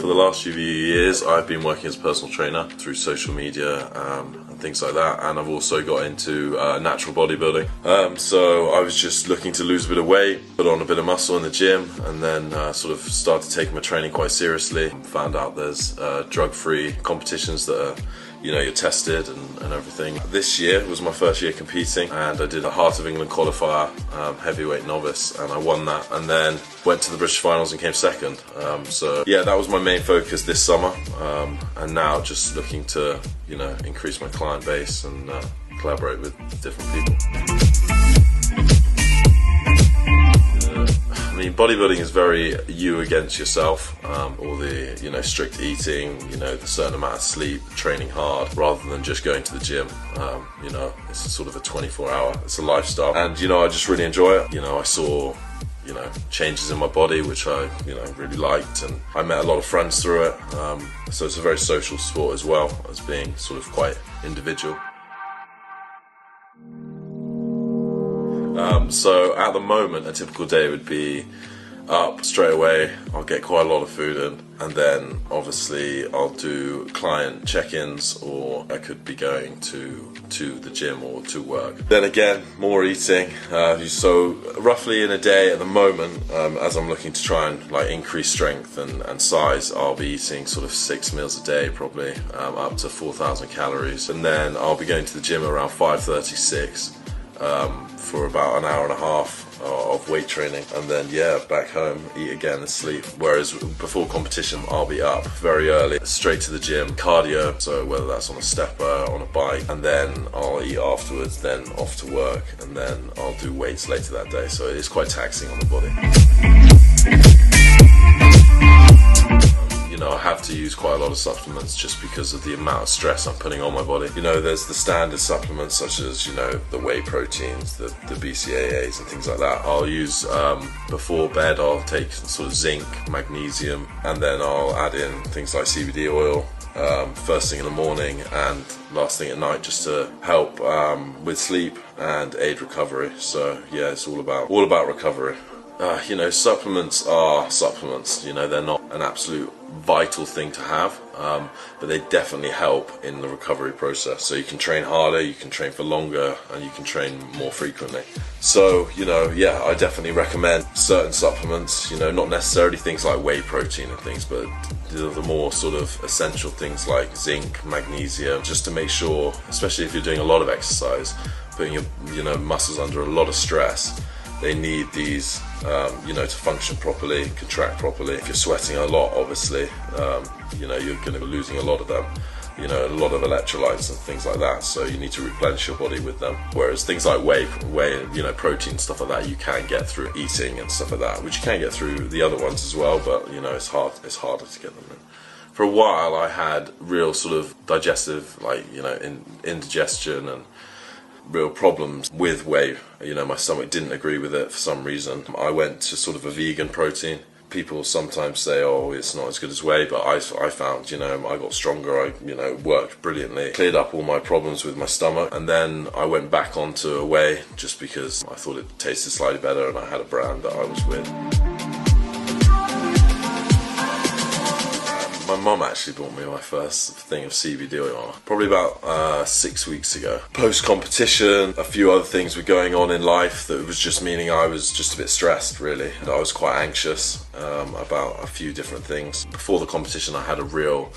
For the last few years, I've been working as a personal trainer through social media and things like that, and I've also got into natural bodybuilding. So I was just looking to lose a bit of weight, put on a bit of muscle in the gym, and then sort of started taking my training quite seriously. Found out there's drug-free competitions that are, you're tested and everything. This year was my first year competing, and I did a Heart of England qualifier, heavyweight novice, and I won that, and then went to the British finals and came second. So yeah, that was my main focus this summer, and now just looking to increase my client base and collaborate with different people. I mean, bodybuilding is very you against yourself, all the strict eating, the certain amount of sleep, training hard, rather than just going to the gym. It's a sort of a 24-hour, it's a lifestyle, and I just really enjoy it. I saw changes in my body which I really liked, and I met a lot of friends through it. So it's a very social sport as well as being sort of quite individual. So at the moment, a typical day would be up straight away. I'll get quite a lot of food in, and then obviously I'll do client check-ins, or I could be going to the gym or to work. Then again, more eating. So roughly in a day at the moment, as I'm looking to try and increase strength and size, I'll be eating sort of 6 meals a day, probably up to 4,000 calories, and then I'll be going to the gym around 5:36. For about an hour and a half of weight training, and then back home, eat again and sleep. Whereas before competition, I'll be up very early, straight to the gym, cardio, so whether that's on a stepper, on a bike, and then I'll eat afterwards, then off to work, and then I'll do weights later that day, so it's quite taxing on the body. I have to use quite a lot of supplements just because of the amount of stress I'm putting on my body. There's the standard supplements such as, the whey proteins, the BCAAs and things like that. I'll use, before bed, I'll take sort of zinc, magnesium, and then I'll add in things like CBD oil, first thing in the morning and last thing at night, just to help with sleep and aid recovery. So yeah, it's all about recovery. Supplements are supplements. They're not an absolute vital thing to have, but they definitely help in the recovery process. So you can train harder, you can train for longer, and you can train more frequently. So I definitely recommend certain supplements, not necessarily things like whey protein and things, but the more sort of essential things like zinc, magnesium, just to make sure, especially if you're doing a lot of exercise, putting your muscles under a lot of stress, they need these to function properly, contract properly. If you're sweating a lot, obviously, you're going to be losing a lot of them, a lot of electrolytes and things like that, so you need to replenish your body with them. Whereas things like whey, protein, stuff like that, you can get through eating and stuff like that, which you can get through the other ones as well, but it's harder to get them in. For a while I had real sort of digestive, indigestion and real problems with whey. My stomach didn't agree with it for some reason. I went to sort of a vegan protein. People sometimes say, oh, it's not as good as whey, but I found, I got stronger, I, worked brilliantly, cleared up all my problems with my stomach, and then I went back onto a whey just because I thought it tasted slightly better and I had a brand that I was with. My mum actually bought me my first thing of CBD oil, probably about 6 weeks ago. Post-competition, a few other things were going on in life that was just meaning I was just a bit stressed, really. And I was quite anxious about a few different things. Before the competition, I had a real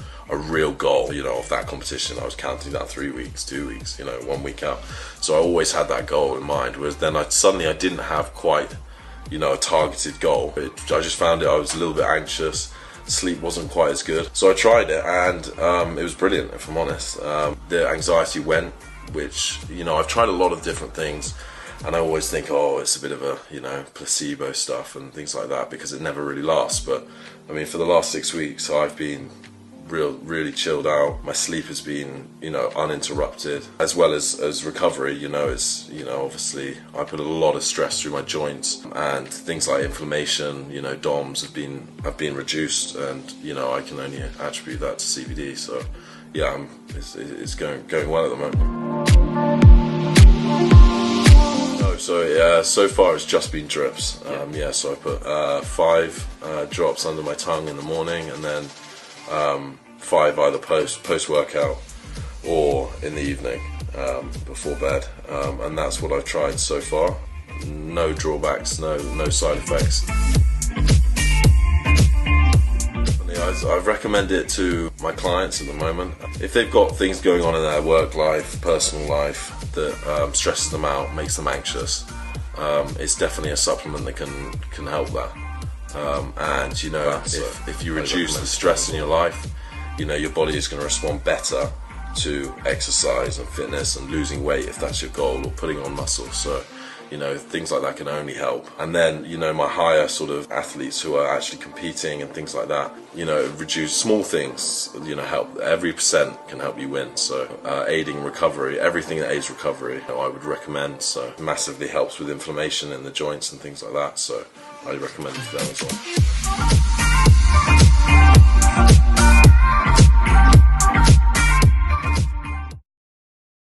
goal, of that competition. I was counting down 3 weeks, 2 weeks, 1 week out. So I always had that goal in mind, whereas then I didn't have quite, a targeted goal. I just found I was a little bit anxious. Sleep wasn't quite as good, so I tried it, and it was brilliant, if I'm honest. The anxiety went, which I've tried a lot of different things, and I always think, oh, it's a bit of a placebo stuff and things like that, because it never really lasts. But I mean, for the last 6 weeks I've been really chilled out. My sleep has been uninterrupted, as well as recovery. It's obviously I put a lot of stress through my joints, and things like inflammation, DOMS have been reduced, and I can only attribute that to CBD. So yeah, it's going well at the moment. So far it's just been drips. So I put 5 drops under my tongue in the morning, and then 5 either post workout or in the evening before bed, and that's what I've tried so far. No drawbacks, no side effects. I recommend it to my clients at the moment. If they've got things going on in their work life, personal life that stresses them out, makes them anxious, it's definitely a supplement that can help that. And you know, if you reduce the stress in your life, you know, your body is going to respond better to exercise and fitness and losing weight if that's your goal, or putting on muscle. So, you know, things like that can only help. And then, you know, my higher sort of athletes who are actually competing and things like that, you know, reduce small things, you know, help. Every percent can help you win. So aiding recovery, everything that aids recovery, you know, I would recommend. So massively helps with inflammation in the joints and things like that. So I recommend it to them as well.